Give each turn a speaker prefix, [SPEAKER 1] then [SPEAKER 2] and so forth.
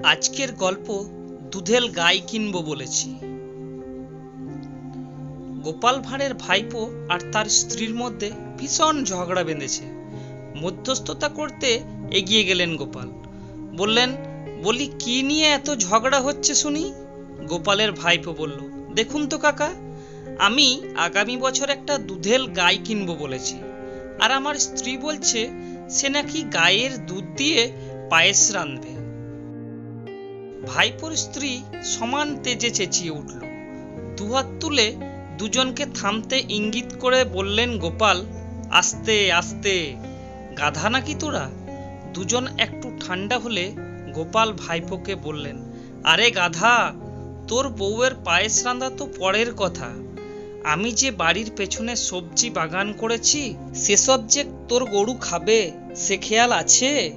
[SPEAKER 1] আজকের গল্প দুধেল গাই কিনবো বলেছি। গোপাল ভাঁড়ের ভাইপো আর তার স্ত্রীর মধ্যে ভীষণ ঝগড়া বেঁধেছে। মধ্যস্থতা করতে এগিয়ে গেলেন গোপাল। বলি কি নিয়ে এত ঝগড়া হচ্ছে শুনি? গোপালের ভাইপো বলল, দেখুন তো কাকা, আমি আগামী বছর একটা দুধেল গাই কিনবো বলেছি, আর আমার স্ত্রী বলছে সে নাকি গায়ের দুধ দিয়ে পায়েস রাঁধবে। ভাইপোর স্ত্রী সমান তেজে চেঁচিয়ে উঠল। দুহাত তুলে দুজনকে থামতে ইঙ্গিত করে বললেন গোপাল, আস্তে আস্তে, গাধা নাকি তোরা? দুজন একটু ঠান্ডা হলে গোপাল ভাইপোকে বললেন, আরে গাধা, তোর বউয়ের পায়েস রাঁধা তো পরের কথা, আমি যে বাড়ির পেছনে সবজি বাগান করেছি সেসব যে তোর গরু খাবে সে খেয়াল আছে?